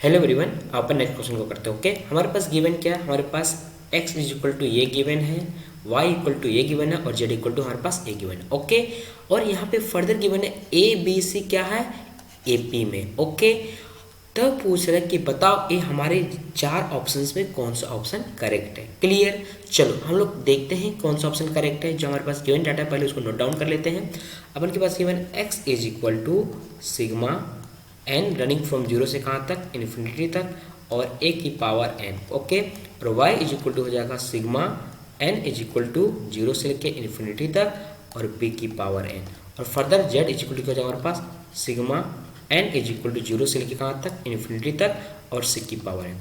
Hello everyone, अपन next question को करते हैं। ओके, हमारे पास गिवन क्या है? हमारे पास x इज इक्वल टू ये गिवन है, y इक्वल टू ये गिवन है और z इक्वल टू हमारे पास ए गिवन है। ओके, और यहाँ पे फर्दर गिवन है ए बी सी क्या है ए पी में। ओके, तब पूछ रहा है कि बताओ ये हमारे चार ऑप्शंस में कौन सा ऑप्शन करेक्ट है। क्लियर? चलो हम लोग देखते हैं कौन सा ऑप्शन करेक्ट है। जो हमारे पास गिवन डाटा है पहले उसको नोट डाउन कर लेते हैं। अपन के पास given x is equal to sigma n running from zero से कहाँ तक, इन्फिनिटी तक, और a की पावर n। ओके, और y इज इक्वल टू हो जाएगा sigma n is equal to zero से लेके इन्फिनिटी तक और b की पावर n, और further z is equal to हो जाएगा हमारे पास sigma n is equal to zero से लेके कहाँ तक, इन्फिनिटी तक, और c की पावर n।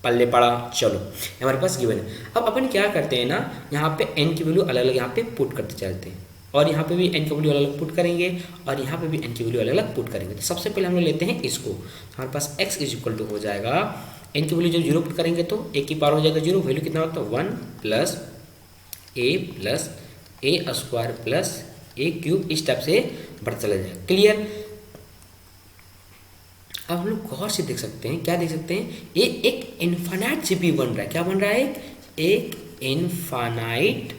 पल्ले पड़ा। चलो हमारे पास गिवन है। अब अपन क्या करते हैं ना, यहाँ पे n की वैल्यू अलग अलग यहाँ पे पुट करते चलते हैं, और यहाँ पे भी n की वैल्यू अलग अलग पुट करेंगे, और यहाँ पे भी n की वैल्यू अलग अलग पुट करेंगे। तो सबसे पहले हम लोग लेते हैं इसको। हमारे पास x इज इक्वल टू हो जाएगा, n की वैल्यू जब जीरो पुट करेंगे तो a की पावर हो जाएगा जीरो, वैल्यू कितना होता है 1 प्लस ए स्क्वायर प्लस ए क्यूब, इस टाइप से बढ़ता चला जाएगा। क्लियर? अब हम लोग गौर से देख सकते हैं, क्या देख सकते हैं, ये एक इनफाइनाइट जीपी बन रहा है। क्या बन रहा है? एक इनफाइनाइट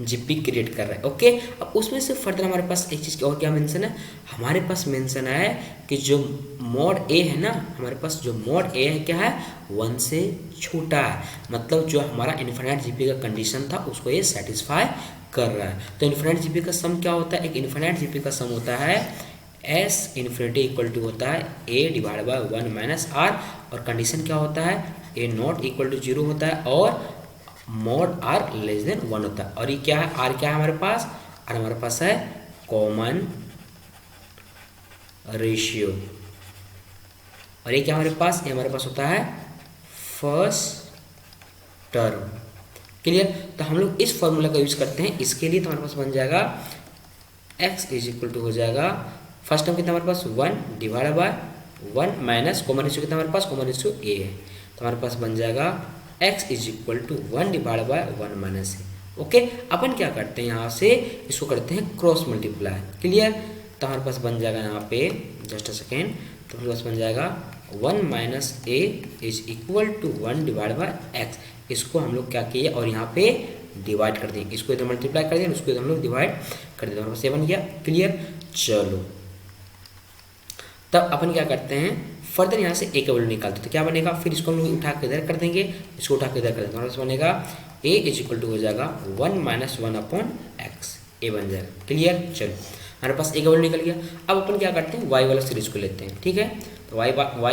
जीपी क्रिएट कर रहा है। ओके, अब उसमें से फर्दर हमारे पास एक चीज़ और क्या मेंशन है, हमारे पास मेंशन है कि जो मॉड ए है ना, हमारे पास जो मॉड ए है क्या है, 1 से छोटा है। मतलब जो हमारा इन्फिनिट जीपी का कंडीशन था उसको ये सेटिस्फाई कर रहा है। तो इन्फिनिट जीपी का सम क्या होता है? एक इन्फिनिट जीपी का सम होता है एस इन्फिनिटी इक्वल टू होता है ए डिवाइड बाय 1 माइनस आर, और कंडीशन क्या होता है, ए नॉट इक्वल टू जीरो होता है और मॉड आर लेस देन 1 होता है। और ये क्या है, आर क्या है हमारे पास, आर हमारे पास है कॉमन रेशियो, और ये क्या हमारे पास, ये हमारे पास होता है फर्स्ट टर्म। क्लियर? तो हम लोग इस फॉर्मूला का यूज करते हैं इसके लिए। तो हमारे पास बन जाएगा x इज इक्वल टू हो जाएगा, फर्स्ट टर्म कितना हमारे पास 1 divide by 1 minus common ratio कितना हमारे पास, कॉमन रेशियो a है। तो हमारे पास बन जाएगा x is equal to 1 divide by 1 minus a. Okay, अपन क्या करते हैं, यहाँ से इसको करते हैं क्रॉस मल्टीप्लाई। क्लियर? तो हमारे पास बन जाएगा यहाँ पे, जस्ट अ सेकेंड, तो हमारे पास बन जाएगा 1 minus a is equal to 1 divide by x. इसको हम लोग क्या किए और यहाँ पे डिवाइड कर देंगे, इसको इधर मल्टीप्लाई कर देंगे, उसको इधर हम लोग डिवाइड कर देंगे, हमारे पास 7 गया। क्लियर? चलो तब अपन क्या करते हैं, फर्दर यहाँ से ए का वैल्यू निकालते तो क्या बनेगा, फिर इसको हम लोग उठा के इधर कर देंगे, इसको उठा के इधर कर देंगे, हमारे पास बनेगा ए इज इक्वल टू हो जाएगा 1 माइनस 1 अपॉन एक्स, ए बन जाएगा। क्लियर? चलो हमारे पास ए का वैल्यू निकल गया। अब अपन क्या करते हैं, वाई वाला सीरीज को लेते हैं। ठीक है, तो वाई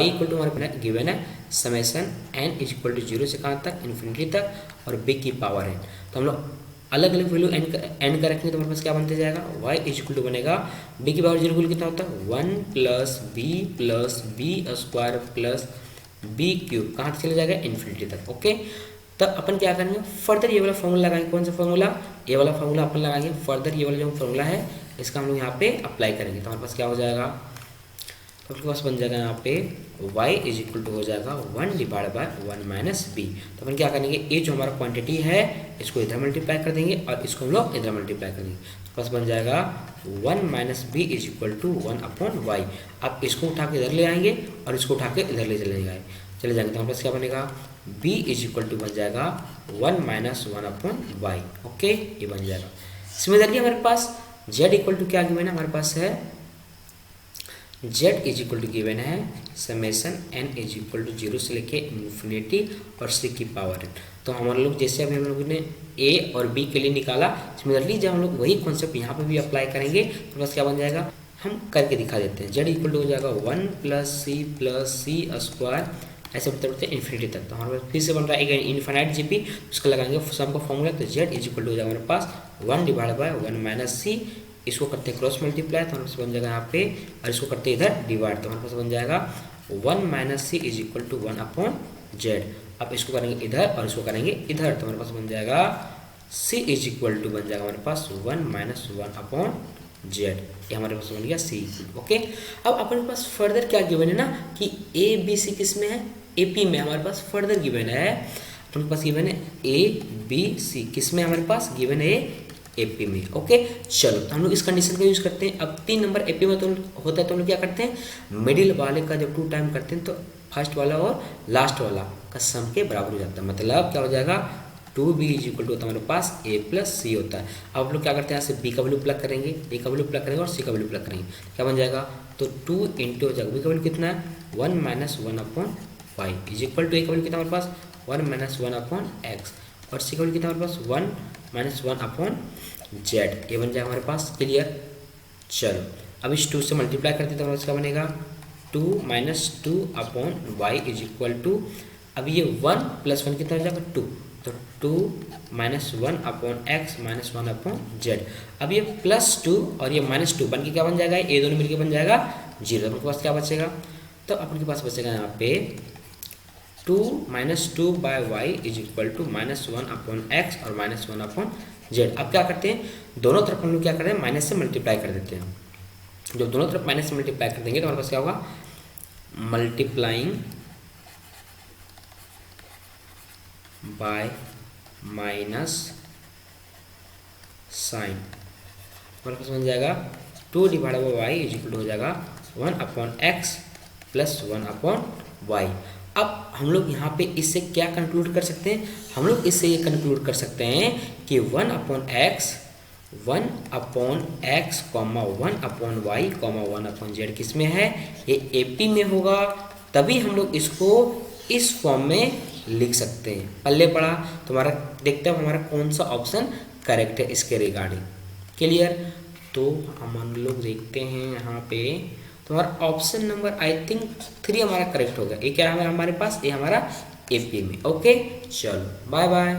इक्वल टू हमारे गिवन है summation n is equal to zero से कहाँ तक, इन्फिनिटी तक, और बी की पावर एन। तो हम लोग अलग अलग वैल्यू एन का रखेंगे तो हमारे पास क्या बनते जाएगा, y इज इक्वल टू बनेगा b की पावर जीरो वैल्यू कितना होता है 1 plus b square plus b cube, कहाँ तक चले जाएगा, इन्फिनिटी तक। ओके, तब अपन क्या करेंगे, फर्दर ये वाला फॉर्मूला लगाएंगे। कौन सा फॉर्मूला? ये वाला फॉर्मूला अपन लगाएंगे। फर्दर ये वाला जो फॉर्मूला है इसका हम लोग यहाँ पे अप्लाई करेंगे, तो हमारे पास क्या हो जाएगा, तो आपके पास बन जाएगा यहाँ पे y इज इक्वल टू हो जाएगा 1 डिवाइड बाय 1 माइनस बी। तो अपन क्या करेंगे, ये जो हमारा क्वांटिटी है इसको इधर मल्टीप्लाई कर देंगे और इसको हम लोग इधर मल्टीप्लाई कर देंगे, तो बस बन जाएगा 1 minus b is equal to 1 upon y. अब इसको उठा के इधर ले आएंगे और इसको उठा के इधर ले चले जाएंगे, तो हमारे पास क्या बनेगा, b इज इक्वल टू बन जाएगा 1 माइनस 1 अपॉन वाई। ओके, ये बन जाएगा। सिमिलरली हमारे पास z इक्वल टू क्या गिवन है, हमारे पास है z is equal to given है summation n is equal to zero से लेके इन्फिनिटी और c की पावर n। तो हम लोग जैसे अभी हम लोगों ने a और b के लिए निकाला, सिमिलरली जब हम लोग वही कॉन्सेप्ट यहाँ पे भी अप्लाई करेंगे तो बस क्या बन जाएगा, हम करके दिखा देते हैं। z इक्वल टू हो जाएगा 1 प्लस सी स्क्वायर, ऐसे बढ़ते बढ़ते इन्फिनिटी तक। तो हमारे पास फिर से बन रहा है एक इन्फिनाइट जीपी, उसका लगाएंगे सम का फॉर्मूला, तो z इज इक्वल टू हो जाएगा हमारे पास 1 डिवाइड बाय 1 माइनस सी, इसको करते हैं क्रॉस मल्टीप्लाई, तो हमारे पास बन जाएगा यहाँ पे, और इसको करते हैं इधर डिवाइड, तो हमारे पास बन जाएगा 1 minus c is equal to 1 upon z. अब इसको करेंगे इधर और इसको करेंगे इधर, तो हमारे पास बन जाएगा सी इज इक्वल टू बन जाएगा हमारे पास 1 माइनस 1 अपॉन जेड, ये हमारे पास बन गया सी। ओके, अब अपने पास फर्दर क्या गिवन है ना कि ए बी सी किस में है, ए पी में हमारे पास फर्दर गिवन है, अपने पास गिवन है ए बी सी, किस में हमारे पास गिवन है, एपी में। ओके चलो, तो हम लोग इस कंडीशन का यूज करते हैं। अब 3 नंबर एपी में तो होता है, तो हम लोग क्या करते हैं, मिडिल वाले का जब 2 टाइम करते हैं तो फर्स्ट वाला और लास्ट वाला का सम के बराबर हो जाता है। मतलब क्या हो जाएगा, 2b इज इक्वल टू होता है हमारे पास a प्लस सी होता है। अब हम लोग क्या करते हैं, यहाँ से b का वैल्यू प्लग करेंगे, a का वैल्यू प्लग करेंगे और c का वैल्यू प्लग करेंगे, क्या बन जाएगा, तो 2 इंटू हो जाएगा b का वैल्यू कितना है 1 minus 1 upon y is equal to a का वैल्यू कितना हमारे पास 1 माइनस 1 अपॉन एक्स और c का वैल्यू कितना हमारे पास 1 माइनस 1 अपॉन जेड, ये बन जाएगा हमारे पास। क्लियर। चलो अब इस 2 से मल्टीप्लाई करते हैं तो हमारे पास क्या बनेगा 2 minus 2 upon y is equal to, अब ये 1 प्लस 1 कितना हो जाएगा 2, तो 2 minus 1 upon x minus 1 upon z. अब ये प्लस 2 और ये माइनस 2 बन के क्या बन जाएगा, ये दोनों मिलके बन जाएगा 0। अपने पास क्या बचेगा, तो अपने पास बचेगा यहाँ पे 2 minus 2 by y is equal to minus 1 upon x और माइनस 1 अपॉन जेड। अब क्या करते हैं, दोनों तरफ हम लोग क्या कर रहे हैं, माइनस से मल्टीप्लाई कर देते हैं। जब दोनों तरफ माइनस से मल्टीप्लाई कर देंगे तो हमारे पास क्या होगा, मल्टीप्लाइंग बाय माइनस साइन, हमारे पास बन जाएगा 2 divide by y is equal to हो जाएगा 1 upon x plus 1 upon y. अब हम लोग यहाँ पे इससे क्या कंक्लूड कर सकते हैं, हम लोग इससे ये कंक्लूड कर सकते हैं कि 1 upon x 1 upon x comma 1 upon y comma 1 upon z किस में है, ये एपी में होगा। तभी हम लोग इसको इस फॉर्म में लिख सकते हैं। पल्ले पड़ा तो हमारा देखते हैं हमारा कौन सा ऑप्शन करेक्ट है इसके रिगार्डिंग। क्लियर। तो हम लोग देखते हैं यहाँ पे, तो हमारा ऑप्शन नंबर आई थिंक 3 हमारा करेक्ट होगा। ये क्या है हमारे पास, ये हमारा एपी में। ओके चलो बाय बाय।